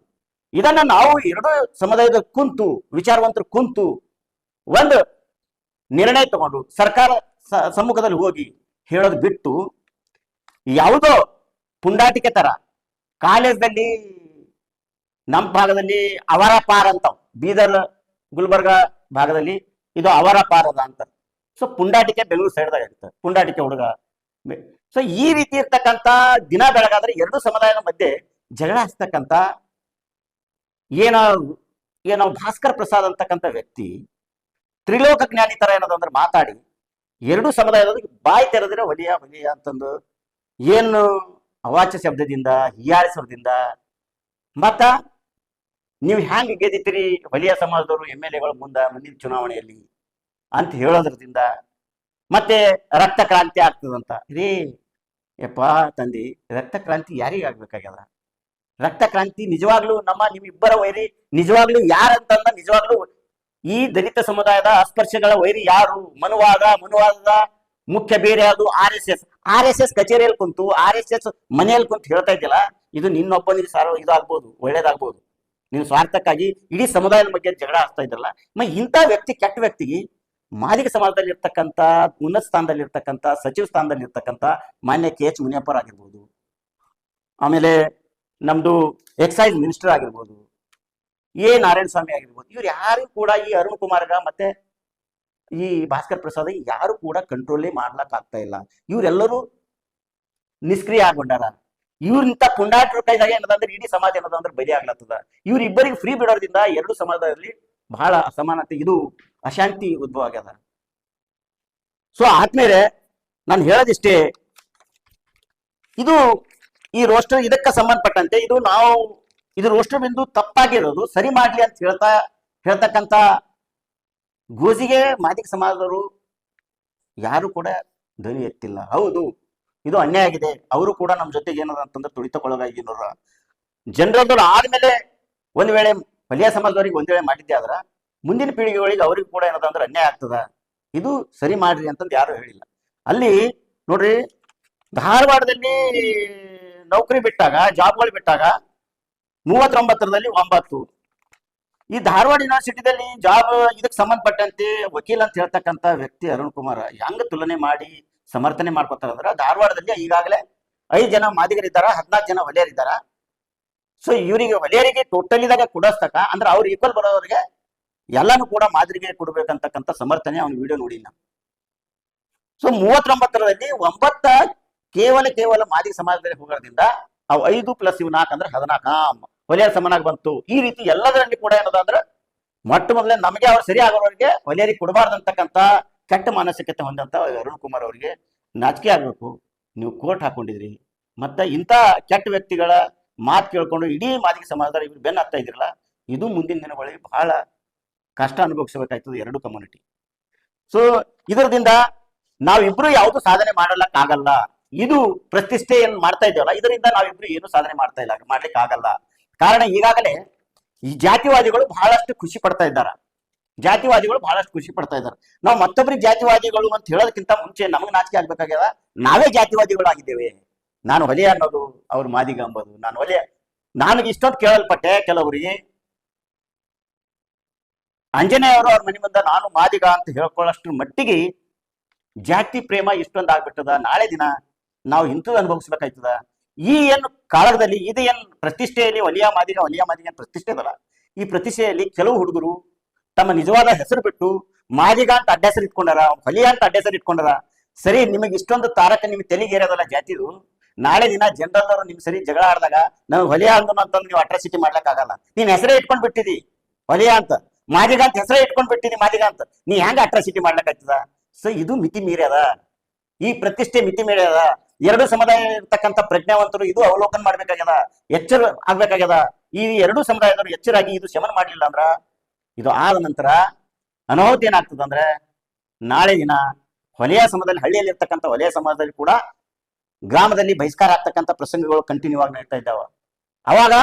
ಇದನ್ನ ನಾವು ಎರಡು ಸಮುದಾಯದ ಕುಂತು ವಿಚಾರವಂತರು ಕುಂತು ಒಂದು ನಿರ್ಣಯ ತಗೊಂಡು ಸರ್ಕಾರ ಸಮ್ಮುಖದಲ್ಲಿ ಹೋಗಿ ಹೇಳೋದು ಬಿಟ್ಟು ಯಾವುದೋ ಪುಂಡಾಟಿಕೆ ತರ ಕಾಲೇಜ್ದಲ್ಲಿ ನಮ್ಮ ಭಾಗದಲ್ಲಿ ಅವರ ಪಾರ್ ಅಂತ ಬೀದರ್ ಗುಲ್ಬರ್ಗ ಭಾಗದಲ್ಲಿ ಇದು ಅವರ ಪಾರ್ ಅದ ಅಂತ. ಸೊ ಪುಂಡಾಟಿಕೆ ಬೆಂಗಳೂರು ಸೈಡ್ದಾಗ ಇರುತ್ತೆ, ಪುಂಡಾಟಿಕೆ ಹುಡುಗ. ಸೊ ಈ ರೀತಿ ಇರ್ತಕ್ಕಂಥ ದಿನ ಬೆಳಗಾದ್ರೆ ಎರಡು ಸಮುದಾಯದ ಮಧ್ಯೆ ಜಗಳ ಹಚ್ತಕ್ಕಂಥ ಏನೋ ಭಾಸ್ಕರ್ ಪ್ರಸಾದ್ ಅಂತಕ್ಕಂಥ ವ್ಯಕ್ತಿ ತ್ರಿಲೋಕ ಜ್ಞಾನಿ ತರ ಏನದಂದ್ರೆ ಮಾತಾಡಿ ಎರಡು ಸಮುದಾಯದವ್ರಿಗೆ ಬಾಯಿ ತೆರೆದ್ರೆ ಹೊಲಿಯ ಅಂತಂದು ಏನು ಅವಾಚ್ಯ ಶಬ್ದದಿಂದ ಹೀಯಾಳಿಸೋದ್ರಿಂದ ಮತ್ತ ನೀವು ಹ್ಯಾಂಗ ಗೆದ್ದಿದ್ದೀರಿ ಹೊಲಿಯ ಸಮಾಜದವರು MLA ಗಳು ಮುಂದಿನ ಚುನಾವಣೆಯಲ್ಲಿ ಅಂತ ಹೇಳೋದ್ರದಿಂದ ಮತ್ತೆ ರಕ್ತ ಕ್ರಾಂತಿ ಆಗ್ತದಂತ. ರೇ ಯಪ್ಪ ತಂದಿ, ರಕ್ತ ಕ್ರಾಂತಿ ಯಾರಿಗೆ ಆಗ್ಬೇಕಾಗ್ಯದ? ರಕ್ತ ಕ್ರಾಂತಿ ನಿಜವಾಗ್ಲೂ ನಿಮ್ಮಿಬ್ಬರ ವೈರಿ ನಿಜವಾಗ್ಲೂ ಯಾರಂತಂದ ನಿಜವಾಗ್ಲೂ ಈ ದಲಿತ ಸಮುದಾಯದ ಅಸ್ಪರ್ಶಗಳ ವೈರಿ ಯಾರು? ಮನುವಾದದ ಮುಖ್ಯ ಬೇರೆ ಅದು RSS ಕಚೇರಿಯಲ್ಲಿ ಕುಂತು RSS ಮನೆಯಲ್ಲಿ ಕುಂತು ಹೇಳ್ತಾ ಇದ್ದಿಲ್ಲ. ಇದು ನಿನ್ನೊಬ್ಬನಿಗೆ ಇದಾಗ್ಬೋದು, ಒಳ್ಳೇದಾಗ್ಬೋದು. ನೀನು ಸ್ವಾರ್ಥಕ್ಕಾಗಿ ಇಡೀ ಸಮುದಾಯದ ಬಗ್ಗೆ ಜಗಳ ಆಗ್ತಾ ಇದ್ರಲ್ಲ. ಇಂಥ ವ್ಯಕ್ತಿ, ಕೆಟ್ಟ ವ್ಯಕ್ತಿಗೆ ಮಾದಿಗ ಸಮಾಜದಲ್ಲಿ ಇರ್ತಕ್ಕಂಥ ಉನ್ನತ ಸ್ಥಾನದಲ್ಲಿ ಇರ್ತಕ್ಕಂಥ ಸಚಿವ ಸ್ಥಾನದಲ್ಲಿ ಇರ್ತಕ್ಕಂಥ ಮಾನ್ಯ KH ಮುನಿಯಪ್ಪರ್ ಆಗಿರ್ಬೋದು, ಆಮೇಲೆ ನಮ್ದು ಎಕ್ಸೈಸ್ ಮಿನಿಸ್ಟರ್ ಆಗಿರ್ಬೋದು, ನಾರಾಯಣ ಸ್ವಾಮಿ ಆಗಿರ್ಬೋದು, ಇವ್ರು ಯಾರು ಕೂಡ ಈ ಅರುಣ್ ಕುಮಾರ್ಗ ಮತ್ತೆ ಈ ಭಾಸ್ಕರ್ ಪ್ರಸಾದ್ ಯಾರು ಕೂಡ ಕಂಟ್ರೋಲೇ ಮಾಡ್ಲಕ್ ಆಗ್ತಾ ಇಲ್ಲ. ಇವರೆಲ್ಲರೂ ನಿಷ್ಕ್ರಿಯ ಆಗೊಂಡಾರ. ಇವ್ರಿಂತ ಪುಂಡಾಟರ ಕೈದಾಗ ಏನದಂದ್ರೆ ಇಡೀ ಸಮಾಜ ಏನದಂದ್ರೆ ಬಲಿ ಆಗ್ಲತ್ತದ. ಇವ್ರಿಬ್ಬರಿಗೆ ಫ್ರೀ ಬಿಡೋದ್ರಿಂದ ಎರಡು ಸಮಾಜದಲ್ಲಿ ಬಹಳ ಅಸಮಾನತೆ, ಇದು ಅಶಾಂತಿ ಉದ್ಭವ ಆಗ್ಯದ. ಸೊ ಆದ್ಮೇಲೆ ನಾನು ಹೇಳೋದಿಷ್ಟೇ, ಇದು ಈ ರೋಸ್ಟರ್ ಇದಕ್ಕೆ ಸಂಬಂಧಪಟ್ಟಂತೆ ಇದು ರೋಸ್ಟರ್ ಬಿಂದು ತಪ್ಪಾಗಿರೋದು ಸರಿ ಮಾಡ್ಲಿ ಅಂತ ಹೇಳ್ತಕ್ಕಂಥ ಗೋಜಿಗೆ ಮಾದಿಗ ಸಮಾಜದವರು ಯಾರು ಕೂಡ ಧ್ವನಿ ಎತ್ತಿಲ್ಲ. ಹೌದು, ಇದು ಅನ್ಯಾಯ ಆಗಿದೆ. ಅವರು ಕೂಡ ನಮ್ಮ ಜೊತೆಗೆ ಏನದ ಅಂತಂದ್ರೆ ತುಳಿತಕ್ಕೊಳಗಾಗಿನವ್ರ ಜನರದವ್ರು ಆದ್ಮೇಲೆ ಒಂದ್ ವೇಳೆ ಹೊಲಿಯ ಸಮಾಜದವ್ರಿಗೆ ಒಂದ್ ವೇಳೆ ಮಾಡಿದ್ದೆ ಆದ್ರ ಮುಂದಿನ ಪೀಳಿಗೆಗಳಿಗೆ ಅವ್ರಿಗೆ ಕೂಡ ಏನದಂದ್ರೆ ಅನ್ಯಾಯ ಆಗ್ತದ. ಇದು ಸರಿ ಮಾಡ್ರಿ ಅಂತಂದು ಯಾರು ಹೇಳಿಲ್ಲ. ಅಲ್ಲಿ ನೋಡ್ರಿ, ಧಾರವಾಡದಲ್ಲಿ ನೌಕರಿ ಬಿಟ್ಟಾಗ, ಜಾಬ್ಗಳು ಬಿಟ್ಟಾಗ 39ರಲ್ಲಿ 9 ಈ ಧಾರವಾಡ ಯೂನಿವರ್ಸಿಟಿದಲ್ಲಿ ಜಾಬ್ ಇದಕ್ಕೆ ಸಂಬಂಧಪಟ್ಟಂತೆ ವಕೀಲ ಅಂತ ಹೇಳ್ತಕ್ಕಂಥ ವ್ಯಕ್ತಿ ಅರುಣ್ ಕುಮಾರ್ ಹೆಂಗ ತುಲನೆ ಮಾಡಿ ಸಮರ್ಥನೆ ಮಾಡ್ಕೊತಾರ ಅಂದ್ರ, ಧಾರವಾಡದಲ್ಲಿ ಈಗಾಗಲೇ 5 ಜನ ಮಾದಿಗರಿದ್ದಾರ, 14 ಜನ ಹೊಲೆಯರಿದ್ದಾರ. ಸೊ ಇವರಿಗೆ ಹೊಲೆಯರಿಗೆ ಟೋಟಲಿದಾಗ ಕೊಡಸ್ತಕ ಅಂದ್ರೆ ಅವ್ರು ಈಕ್ವಲ್ ಬರೋರಿಗೆ ಎಲ್ಲಾನು ಕೂಡ ಮಾದಿರಿಗೆ ಕೊಡ್ಬೇಕಂತಕ್ಕಂಥ ಸಮರ್ಥನೆ ಅವ್ನ ವಿಡಿಯೋ ನೋಡಿ ನಾನು. ಸೊ 39ರಲ್ಲಿ 9 ಕೇವಲ ಮಾದಿಗ ಸಮಾಜದಲ್ಲಿ ಹೋಗೋದ್ರಿಂದ ಅವು 5 + ಇವು 4 ಅಂದ್ರೆ 14 ಹೊಲೆಯರ್ ಸಮನಾಗಿ ಬಂತು. ಈ ರೀತಿ ಎಲ್ಲದರಲ್ಲಿ ಕೂಡ ಏನದ ಅಂದ್ರೆ ಮೊಟ್ಟ ಮೊದಲೇ ನಮಗೆ ಅವ್ರು ಸರಿ ಆಗೋರಿಗೆ ಹೊಲೆಯರಿಗೆ ಕೊಡಬಾರ್ದಂತಕ್ಕಂಥ ಕೆಟ್ಟ ಮಾನಸಿಕತೆ ಹೊಂದಂತ ಅರುಣ್ ಕುಮಾರ್ ಅವರಿಗೆ ನಾಚಿಕೆ ಆಗ್ಬೇಕು. ನೀವು ಕೋರ್ಟ್ ಹಾಕೊಂಡಿದ್ರಿ, ಮತ್ತೆ ಇಂಥ ಕೆಟ್ಟ ವ್ಯಕ್ತಿಗಳ ಮಾತು ಕೇಳ್ಕೊಂಡು ಇಡೀ ಮಾದಿಗ ಸಮಾಜದ ಇವ್ರು ಬೆನ್ನ ಹತ್ತಾ ಇದ್ರಲ್ಲ, ಇದು ಮುಂದಿನ ದಿನಗಳಿಗೆ ಬಹಳ ಕಷ್ಟ ಅನುಭವಿಸಬೇಕಾಯ್ತದೆ ಎರಡು ಕಮ್ಯುನಿಟಿ. ಸೊ ಇದರಿಂದ ನಾವಿಬ್ರು ಯಾವುದು ಸಾಧನೆ ಮಾಡಲಕ್ಕಾಗಲ್ಲ. ಇದು ಪ್ರತಿಷ್ಠೆ ಏನ್ ಮಾಡ್ತಾ ಇದ್ದೇವಲ್ಲ, ಇದರಿಂದ ನಾವಿಬ್ರು ಏನು ಸಾಧನೆ ಮಾಡ್ಲಿಕ್ಕೆ ಆಗಲ್ಲ. ಕಾರಣ ಈಗಾಗಲೇ ಈ ಜಾತಿವಾದಿಗಳು ಬಹಳಷ್ಟು ಖುಷಿ ಪಡ್ತಾ ಇದ್ದಾರೆ. ನಾವು ಮತ್ತೊಬ್ಬರಿಗೆ ಜಾತಿವಾದಿಗಳು ಅಂತ ಹೇಳೋದಕ್ಕಿಂತ ಮುಂಚೆ ನಮಗೆ ನಾಚಿಕೆ ಆಗ್ಬೇಕಾಗ್ಯದ. ನಾವೇ ಜಾತಿವಾದಿಗಳು ಆಗಿದ್ದೇವೆ. ನಾನು ಹೊಲೆಯ ಅನ್ನೋದು, ಅವ್ರು ಮಾದಿಗ ಅಂಬೋದು. ನನಗೆ ಇಷ್ಟೊಂದು ಕೇಳಲ್ಪಟ್ಟೆ ಕೆಲವರಿಗೆ. ಅಂಜನೇಯ ಅವರು ಅವ್ರ ಮನೆ ಮುಂದೆ ನಾನು ಮಾದಿಗ ಅಂತ ಹೇಳ್ಕೊಳ್ಳೋಷ್ಟು ಮಟ್ಟಿಗೆ ಜಾತಿ ಪ್ರೇಮ ಇಷ್ಟೊಂದು ಆಗ್ಬಿಟ್ಟದ. ನಾಳೆ ದಿನ ನಾವು ಇಂಥದ್ದು ಅನುಭವಿಸ್ಬೇಕಾಯ್ತದ. ಈ ಏನು ಕಾಲದಲ್ಲಿ ಇದು ಏನ್ ಪ್ರತಿಷ್ಠೆಯಲ್ಲಿ ಹೊಲಿಯ ಮಾದಿಗ ಪ್ರತಿಷ್ಠೆ ಅದಲ್ಲ, ಈ ಪ್ರತಿಷ್ಠೆಯಲ್ಲಿ ಕೆಲವು ಹುಡುಗರು ತಮ್ಮ ನಿಜವಾದ ಹೆಸರು ಬಿಟ್ಟು ಮಾದಿಗ ಅಂತ ಅಡ್ಡ ಹೆಸರು ಇಟ್ಕೊಂಡಾರ, ಹೊಲಿಯ ಅಂತ ಅಡ್ಡ ಹೆಸರು ಇಟ್ಕೊಂಡಾರ. ಸರಿ, ನಿಮಗೆ ಇಷ್ಟೊಂದು ತಾರಕ ನಿಮ್ಗೆ ತೆಲಿಗೇರೋದಲ್ಲ ಜಾತಿದು. ನಾಳೆ ದಿನ ಜನರಲ್ದವರು ನಿಮ್ ಸರಿ ಜಗಳ ಆಡಿದಾಗ ನಾವು ಹೊಲಿಯ ಅಂತಂದು ನೀವು ಅಟ್ರಾಸಿಟಿ ಮಾಡ್ಲಕ್ ಆಗಲ್ಲ. ನೀನ್ ಹೆಸರೇ ಇಟ್ಕೊಂಡ್ ಬಿಟ್ಟಿದಿ ಹೊಲಿಯ ಅಂತ, ಮಾದಿಗ ಅಂತ ಹೆಸರೇ ಇಟ್ಕೊಂಡ್ ಬಿಟ್ಟಿದಿ ಮಾದಿಗ ಅಂತ, ನೀ ಹೆಂಗ ಅಟ್ರಾಸಿಟಿ ಮಾಡ್ಲಕ್ಕಾಗ್ತದ? ಸೊ ಇದು ಮಿತಿ ಮೀರ್ಯದ, ಈ ಪ್ರತಿಷ್ಠೆ ಮಿತಿ ಮೀರ್ಯದ. ಎರಡು ಸಮುದಾಯ ಇರ್ತಕ್ಕಂಥ ಪ್ರಜ್ಞಾವಂತರು ಇದು ಅವಲೋಕನ ಮಾಡ್ಬೇಕಾಗ್ಯದ, ಎಚ್ಚರ ಆಗ್ಬೇಕಾಗ್ಯದ. ಈ ಎರಡು ಸಮುದಾಯದವರು ಎಚ್ಚರಾಗಿ ಇದು ಶಮನ ಮಾಡ್ಲಿಲ್ಲ ಅಂದ್ರ, ಇದು ಆದ ನಂತರ ಅನಾಹುತ ಏನಾಗ್ತದ ಅಂದ್ರೆ, ನಾಳೆ ದಿನ ಹೊಲೆಯ ಸಮಾಜದಲ್ಲಿ, ಹಳ್ಳಿಯಲ್ಲಿ ಇರ್ತಕ್ಕಂಥ ಹೊಲೆಯ ಸಮಾಜದಲ್ಲಿ ಕೂಡ ಗ್ರಾಮದಲ್ಲಿ ಬಹಿಷ್ಕಾರ ಆಗ್ತಕ್ಕಂಥ ಪ್ರಸಂಗಗಳು ಕಂಟಿನ್ಯೂ ಆಗಿ ನಡೀತಾ ಇದ್ದಾವ. ಅವಾಗ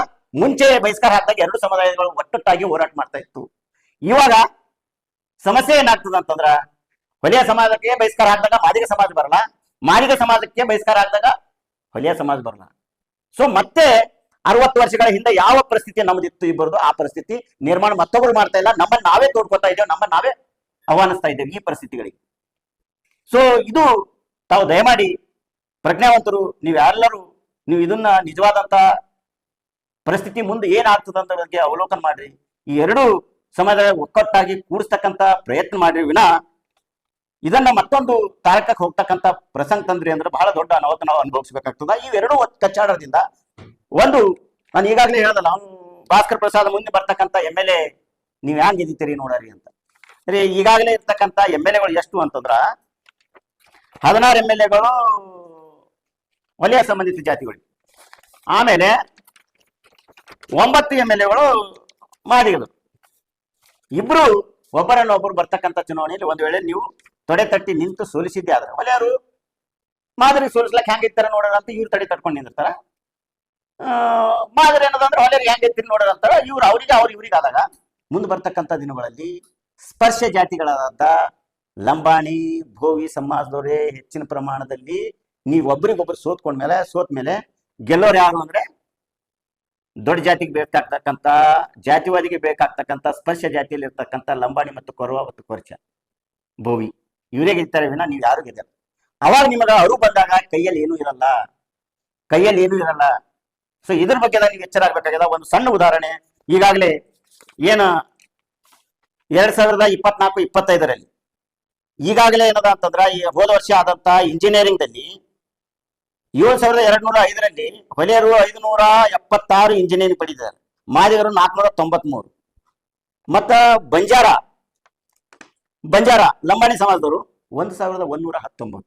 ಮುಂಚೆ ಬಹಿಷ್ಕಾರ ಹಾಕಿದಾಗ ಎರಡು ಸಮುದಾಯಗಳು ಒಟ್ಟೊಟ್ಟಾಗಿ ಹೋರಾಟ ಮಾಡ್ತಾ ಇತ್ತು. ಇವಾಗ ಸಮಸ್ಯೆ ಏನಾಗ್ತದ ಅಂತಂದ್ರ, ಹೊಲೆಯ ಸಮಾಜಕ್ಕೆ ಬಹಿಷ್ಕಾರ ಹಾಕಿದಾಗ ಮಾದಿಗ ಸಮಾಜ ಬರಲ್ಲ, ಮಾದಿಗ ಸಮಾಜಕ್ಕೆ ಬಹಿಷ್ಕಾರ ಹಾಕಿದಾಗ ಹೊಲೆಯ ಸಮಾಜ ಬರಲ್ಲ. ಸೊ ಮತ್ತೆ 60 ವರ್ಷಗಳ ಹಿಂದೆ ಯಾವ ಪರಿಸ್ಥಿತಿ ನಮ್ದಿತ್ತು ಇಬ್ಬರದು ಆ ಪರಿಸ್ಥಿತಿ ನಿರ್ಮಾಣ ಮತ್ತೊಬ್ರು ಮಾಡ್ತಾ ಇಲ್ಲ, ನಮ್ಮನ್ನ ನಾವೇ ತೋಡ್ಕೊತಾ ಇದ್ದೇವೆ, ನಮ್ಮನ್ನ ನಾವೇ ಆಹ್ವಾನಿಸ್ತಾ ಇದ್ದೇವೆ ಈ ಪರಿಸ್ಥಿತಿಗಳಿಗೆ. ಸೊ ಇದು ತಾವು ದಯಮಾಡಿ ಪ್ರಜ್ಞಾವಂತರು ನೀವೆಲ್ಲರೂ ನೀವು ಇದನ್ನ ನಿಜವಾದಂತ ಪರಿಸ್ಥಿತಿ ಮುಂದೆ ಏನಾಗ್ತದೆ ಅಂತ ಬಗ್ಗೆ ಅವಲೋಕನ ಮಾಡ್ರಿ. ಈ ಎರಡೂ ಸಮಯದ ಒಕ್ಕಟ್ಟಾಗಿ ಕೂಡಿಸ್ತಕ್ಕಂತ ಪ್ರಯತ್ನ ಮಾಡ್ರಿ ವಿನ ಇದನ್ನ ಮತ್ತೊಂದು ತಾರಕಕ್ಕೆ ಹೋಗ್ತಕ್ಕಂಥ ಪ್ರಸಂಗ ತಂದ್ರಿ ಅಂದ್ರೆ ಬಹಳ ದೊಡ್ಡ ಅನಾಹುತ ನಾವು ಅನುಭವಿಸಬೇಕಾಗ್ತದ. ಇವೆರಡೂ ಕಚ್ಚಾಡೋದ್ರಿಂದ ಒಂದು, ನಾನು ಈಗಾಗಲೇ ಹೇಳ್ದಲ್ಲ, ಅವ್ನು ಭಾಸ್ಕರ್ ಪ್ರಸಾದ್ ಮುಂದೆ ಬರ್ತಕ್ಕಂಥ MLA ನೀವ್ ಹ್ಯಾಂಗ್ ಗೆದ್ದಿತೀರಿ ನೋಡ್ರಿ ಅಂತ. ಸರಿ, ಈಗಾಗಲೇ ಇರ್ತಕ್ಕಂಥ MLAಗಳು ಎಷ್ಟು ಅಂತಂದ್ರ 16 MLAಗಳು ವಲಯ ಸಂಬಂಧಿತ ಜಾತಿಗಳು, ಆಮೇಲೆ 9 MLAಗಳು ಮಾದಿಗರು. ಇಬ್ರು ಒಬ್ಬರನ್ನೊಬ್ಬರು ಬರ್ತಕ್ಕಂಥ ಚುನಾವಣೆಯಲ್ಲಿ ಒಂದ್ ವೇಳೆ ನೀವು ತೊಡೆ ತಟ್ಟಿ ನಿಂತು ಸೋಲಿಸಿದ್ದೆ ಆದ್ರೆ ವಲಯರು ಮಾದರಿ ಸೋಲಿಸ್ಲಕ್ ಹೆಂಗಿರ್ತಾರ ನೋಡೋಣ ಅಂತ ಇವ್ರು ತಡೆ ತಟ್ಕೊಂಡು ನಿಂದಿರ್ತಾರ. ಮಾದರಿ ಅನ್ನೋದಂದ್ರೆ ಹೊಲೆಯರಿಗೆ ಹೆಂಗಿರ್ತೀರಿ ನೋಡೋಣ ಅಂತಾರ ಇವ್ರು ಇವ್ರಿಗೆ ಆದಾಗ ಮುಂದೆ ಬರ್ತಕ್ಕಂಥ ದಿನಗಳಲ್ಲಿ ಸ್ಪರ್ಶ ಜಾತಿಗಳಾದ ಲಂಬಾಣಿ ಭೋವಿ ಸಮಾಜದವರೇ ಹೆಚ್ಚಿನ ಪ್ರಮಾಣದಲ್ಲಿ ನೀವು ಒಬ್ರಿಗೊಬ್ರು ಸೋತ್ ಮೇಲೆ ಗೆಲ್ಲೋರು ಯಾರು ಅಂದ್ರೆ ದೊಡ್ಡ ಜಾತಿಗೆ ಬೇಕಾಗ್ತಕ್ಕಂಥ ಜಾತಿವಾದಿಗೆ ಬೇಕಾಗ್ತಕ್ಕಂಥ ಸ್ಪರ್ಶ ಜಾತಿಯಲ್ಲಿ ಇರ್ತಕ್ಕಂಥ ಲಂಬಾಣಿ ಮತ್ತು ಕೊರವ ಮತ್ತು ಕೊರ್ಚ ಭೋವಿ ಇವರೇ ಗೆಲ್ತಾರೆ ವಿನ ನೀವು ಯಾರು ಗೆದ್ದಲ್ಲ. ಅವಾಗ ನಿಮಗ ಅರು ಬಂದಾಗ ಕೈಯಲ್ಲಿ ಏನೂ ಇರಲ್ಲ. ಸೊ ಇದ್ರ ಬಗ್ಗೆ ನೀವು ಎಚ್ಚರ ಆಗ್ಬೇಕಾಗ್ಯದ. ಒಂದು ಸಣ್ಣ ಉದಾಹರಣೆ, ಈಗಾಗಲೇ ಏನ 2024-25 ಈಗಾಗಲೇ ಏನದ ಅಂತಂದ್ರ ಈ ಹೋದ ವರ್ಷ ಆದಂತ ಇಂಜಿನಿಯರಿಂಗ್ ದಲ್ಲಿ 7205 ಹೊಲೆಯರು 576 ಇಂಜಿನಿಯರಿಂಗ್ ಪಡೆದಿದ್ದಾರೆ, ಮಾದಿಗರು 493, ಮತ್ತ ಬಂಜಾರ ಲಂಬಾಣಿ ಸಮಾಜದವರು 1119,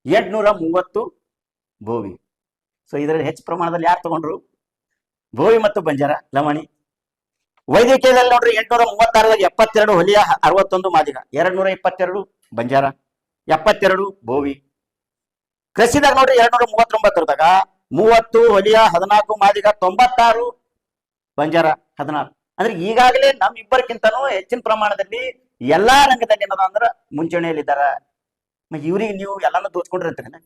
830 ಭೋವಿ. ಸೊ ಇದರಲ್ಲಿ ಹೆಚ್ಚು ಪ್ರಮಾಣದಲ್ಲಿ ಯಾರು ತಗೊಂಡ್ರು? ಭೋವಿ ಮತ್ತು ಬಂಜಾರ ಲಂಬಾಣಿ. ವೈದ್ಯಕೀಯದಲ್ಲಿ ನೋಡ್ರಿ 836 72 ಹೊಲಿಯ 61 ಮಾದಿಗ, 222 ಬಂಜಾರ, 72 ಭೋವಿ. ಕೃಷಿದಾಗ ನೋಡ್ರಿ 239 30 ಹೊಲಿಯ 14 ಮಾದಿಗ, 96 ಬಂಜಾರ, 14. ಅಂದ್ರೆ ಈಗಾಗಲೇ ನಮ್ಮಿಬ್ಬರಿಗಿಂತನೂ ಹೆಚ್ಚಿನ ಪ್ರಮಾಣದಲ್ಲಿ ಎಲ್ಲಾ ರಂಗದಲ್ಲಿ ಏನದ ಅಂದ್ರ ಮುಂಚೂಣಿಯಲ್ಲಿದ್ದಾರ. ಇವ್ರಿಗೆ ನೀವು ಎಲ್ಲಾನು ದೋಚ್ಕೊಂಡಿರ್ತೀರಿ.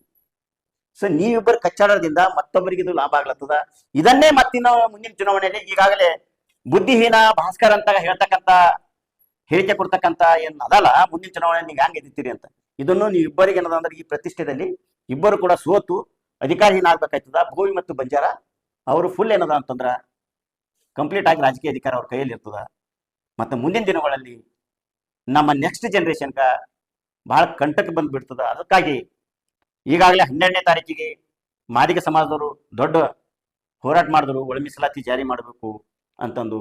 ಸೊ ನೀವಿಬ್ಬರು ಕಚ್ಚಾಡೋದ್ರಿಂದ ಮತ್ತೊಬ್ಬರಿಗೆ ಇದು ಲಾಭ ಆಗ್ಲತ್ತದ. ಇದನ್ನೇ ಮತ್ತಿನ ಮುಂದಿನ ಚುನಾವಣೆಯಲ್ಲಿ ಈಗಾಗಲೇ ಬುದ್ಧಿಹೀನ ಭಾಸ್ಕರ್ ಅಂತ ಹೇಳ್ತಕ್ಕಂತ ಹೇಳಿಕೆ ಕೊಡ್ತಕ್ಕಂತ ಏನ್ ಅದಲ್ಲ, ಮುಂದಿನ ಚುನಾವಣೆ ನೀವು ಹ್ಯಾಂಗ್ ಗೆದ್ದಿತ್ತೀರಿ ಅಂತ ಇದನ್ನು ನೀವು ಇಬ್ಬರಿಗೆ ಏನದ ಅಂದ್ರೆ ಈ ಪ್ರತಿಷ್ಠೆಯಲ್ಲಿ ಇಬ್ಬರು ಕೂಡ ಸೋತು ಅಧಿಕಾರಹೀನ ಆಗ್ಬೇಕಾಯ್ತದ. ಭೋವಿ ಮತ್ತು ಬಂಜಾರ ಅವರು ಫುಲ್ ಏನದ ಅಂತಂದ್ರ ಕಂಪ್ಲೀಟ್ ಆಗಿ ರಾಜಕೀಯ ಅಧಿಕಾರ ಅವ್ರ ಕೈಯಲ್ಲಿ ಇರ್ತದ. ಮತ್ತೆ ಮುಂದಿನ ದಿನಗಳಲ್ಲಿ ನಮ್ಮ ನೆಕ್ಸ್ಟ್ ಜನರೇಷನ್ಗ ಬಹಳ ಕಂಟಕ ಬಂದ್ಬಿಡ್ತದ. ಅದಕ್ಕಾಗಿ ಈಗಾಗಲೇ 12ನೇ ತಾರೀಕಿಗೆ ಮಾದಿಗ ಸಮಾಜದವರು ದೊಡ್ಡ ಹೋರಾಟ ಮಾಡಿದ್ರು, ಒಳ ಮೀಸಲಾತಿ ಜಾರಿ ಮಾಡಬೇಕು ಅಂತಂದು.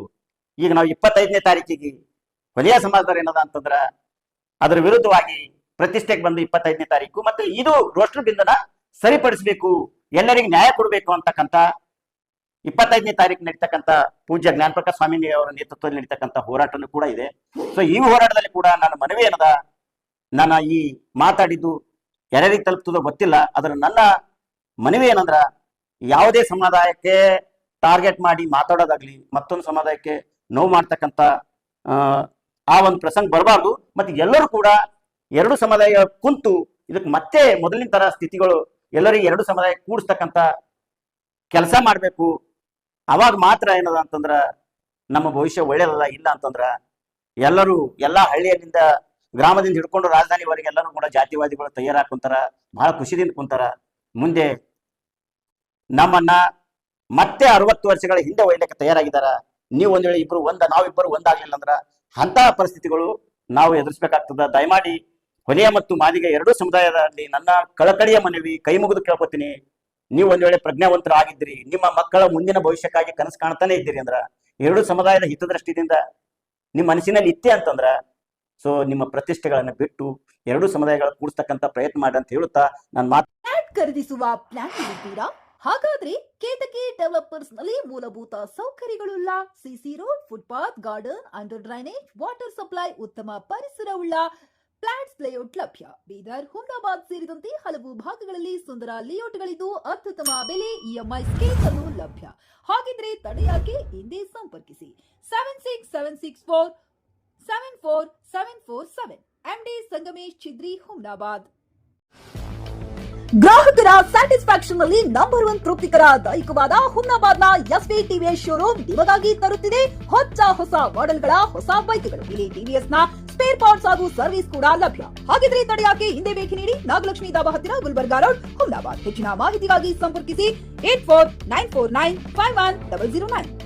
ಈಗ ನಾವು 25ನೇ ತಾರೀಕಿಗೆ ವಲಯ ಸಮಾಜದವ್ರು ಏನದ ಅಂತಂದ್ರ ಅದರ ವಿರುದ್ಧವಾಗಿ ಪ್ರತಿಷ್ಠೆಗೆ ಬಂದು 25ನೇ ತಾರೀಕು ಮತ್ತೆ ಇದು ರೋಸ್ಟರ್ ಬಿಂದನ ಸರಿಪಡಿಸಬೇಕು, ಎಲ್ಲರಿಗೆ ನ್ಯಾಯ ಕೊಡಬೇಕು ಅಂತಕ್ಕಂಥ 25ನೇ ತಾರೀಕು ನಡೀತಕ್ಕಂಥ ಪೂಜ್ಯ ಜ್ಞಾನಪ್ರಕಾಶ್ ಸ್ವಾಮಿ ಅವರ ನೇತೃತ್ವದಲ್ಲಿ ನಡೀತಕ್ಕಂಥ ಹೋರಾಟನೂ ಕೂಡ ಇದೆ. ಸೊ ಈ ಹೋರಾಟದಲ್ಲಿ ಕೂಡ ನನ್ನ ಮನವಿ ಏನದ, ನಾನು ಈ ಮಾತಾಡಿದ್ದು ಯಾರ್ಯಾರಿಗೆ ತಲುಪ್ತದೋ ಗೊತ್ತಿಲ್ಲ, ಅದರ ನನ್ನ ಮನವಿ ಏನಂದ್ರ ಯಾವುದೇ ಸಮುದಾಯಕ್ಕೆ ಟಾರ್ಗೆಟ್ ಮಾಡಿ ಮಾತಾಡೋದಾಗ್ಲಿ ಮತ್ತೊಂದು ಸಮುದಾಯಕ್ಕೆ ನೋವು ಮಾಡ್ತಕ್ಕಂಥ ಆ ಒಂದು ಪ್ರಸಂಗ ಬರಬಾರ್ದು. ಮತ್ತೆ ಎಲ್ಲರೂ ಕೂಡ ಎರಡು ಸಮುದಾಯ ಕುಂತು ಇದಕ್ಕೆ ಮತ್ತೆ ಮೊದಲಿನ ತರ ಸ್ಥಿತಿಗಳು ಎಲ್ಲರಿಗೂ ಎರಡು ಸಮುದಾಯ ಕೂಡಿಸ್ತಕ್ಕಂಥ ಕೆಲಸ ಮಾಡಬೇಕು. ಅವಾಗ ಮಾತ್ರ ಏನದ ಅಂತಂದ್ರ ನಮ್ಮ ಭವಿಷ್ಯ ಒಳ್ಳೇದಲ್ಲ. ಇಲ್ಲ ಅಂತಂದ್ರ ಎಲ್ಲರೂ ಎಲ್ಲಾ ಹಳ್ಳಿಯಲ್ಲಿಂದ ಗ್ರಾಮದಿಂದ ಹಿಡ್ಕೊಂಡು ರಾಜಧಾನಿವರೆಗೆ ಎಲ್ಲರೂ ಕೂಡ ಜಾತಿವಾದಿಗಳು ತಯಾರಾಗಿ ಕುಂತಾರ, ಬಹಳ ಖುಷಿದಿಂದ ಕುಂತಾರ. ಮುಂದೆ ನಮ್ಮನ್ನ ಮತ್ತೆ 60 ವರ್ಷಗಳ ಹಿಂದೆ ಒಯ್ಯಲಿಕ್ಕೆ ತಯಾರಾಗಿದ್ದಾರ. ನೀವು ಒಂದ್ ವೇಳೆ ನಾವಿಬ್ಬರು ಒಂದಾಗ್ಲಿಲ್ಲ ಅಂದ್ರ ಅಂತ ಪರಿಸ್ಥಿತಿಗಳು ನಾವು ಎದುರಿಸಬೇಕಾಗ್ತದ. ದಯಮಾಡಿ ಹೊಲೆಯ ಮತ್ತು ಮಾದಿಗ ಎರಡೂ ಸಮುದಾಯದಲ್ಲಿ ನನ್ನ ಕಳಕಳಿಯ ಮನವಿ, ಕೈ ಮುಗಿದು ಕೇಳ್ಕೊತೀನಿ, ನೀವು ಒಂದ್ ವೇಳೆ ಪ್ರಜ್ಞಾವಂತರ ಆಗಿದ್ದೀರಿ, ನಿಮ್ಮ ಮಕ್ಕಳ ಮುಂದಿನ ಭವಿಷ್ಯಕ್ಕಾಗಿ ಕನಸು ಕಾಣ್ತಾನೆ ಇದ್ದೀರಿ ಅಂದ್ರ, ಎರಡೂ ಸಮುದಾಯದ ಹಿತದೃಷ್ಟಿಯಿಂದ ನಿಮ್ಮ ಮನಸ್ಸಿನಲ್ಲಿ ಇತ್ತೆ ಅಂತಂದ್ರ ಸೊ ನಿಮ್ಮ ಪ್ರತಿಷ್ಠೆಗಳನ್ನ ಬಿಟ್ಟು ಎರಡೂ ಸಮುದಾಯಗಳ ಕೂಡಿಸ್ತಕ್ಕಂಥ ಪ್ರಯತ್ನ ಮಾಡಿ ಅಂತ ಹೇಳುತ್ತಾ ನಾನು ಖರೀದಿಸುವ ಪ್ಲಾನ್ ಇದ್ದೀರಾ? ಹಾಗಾದ್ರೆ ಕೇತಕಿ ಡೆವಲಪರ್ಸ್ ನಲ್ಲಿ ಮೂಲಭೂತ ಸೌಕರ್ಯಗಳುಳ್ಳ CC road, footpath, garden, under drainage, water supply, ಉತ್ತಮ ಪರಿಸರವುಳ್ಳ ಫ್ಲಾಟ್ಸ್ ಲೇಔಟ್ ಲಭ್ಯ. ಬೀದರ್, ಹುಮ್ನಾಬಾದ್ ಸೇರಿದಂತೆ ಹಲವು ಭಾಗಗಳಲ್ಲಿ ಸುಂದರ ಲೇಔಟ್ಗಳಿದ್ದು ಅತ್ಯುತ್ತಮ ಬೆಲೆ, ಇಎಂಐ ಸ್ಕೀಮ್ಸ್ ಅನ್ನು ಲಭ್ಯ. ಹಾಗಿದ್ರೆ ತಡೆಯಾಕೆ ಹಿಂದೆ ಸಂಪರ್ಕಿಸಿ 7676474747 MD ಸಂಗಮೇಶ್ ಚಿದ್ರಿ, ಹುಮ್ನಾಬಾದ್. ಗ್ರಾಹಕರ ಸ್ಯಾಟಿಸ್ಫ್ಯಾಕ್ಷನ್ ನಲ್ಲಿ ನಂಬರ್ 1 ತೃಪ್ತಿಕರ ದೈಹಿಕವಾದ ಹುಮ್ನಾಬಾದ್ನ ಎಸ್ವಿ ಟಿವಿಎಸ್ ಶೋರೂಮ್ ನಿಮಗಾಗಿ ತರುತ್ತಿದೆ ಹೊಸ ಮಾಡೆಲ್ಗಳ ಹೊಸ ಬೈಕ್ಗಳು. ಇಲ್ಲಿ ಟಿವಿಎಸ್ ನ ಸ್ಪೇರ್ ಪಾರ್ಟ್ಸ್ ಹಾಗೂ ಸರ್ವಿಸ್ ಕೂಡ ಲಭ್ಯ. ಹಾಗಿದ್ರೆ ತಡೆಯಾಕೆ ಹಿಂದೆ ಭೇಟಿ ನೀಡಿ ನಾಗಲಕ್ಷ್ಮಿ ದಾಬಾ ಹತ್ತಿರ ಗುಲ್ಬರ್ಗಾ ರೋಡ್, ಹುಮ್ನಾಬಾದ್. ಹೆಚ್ಚಿನ ಮಾಹಿತಿಗಾಗಿ ಸಂಪರ್ಕಿಸಿ 8494951009.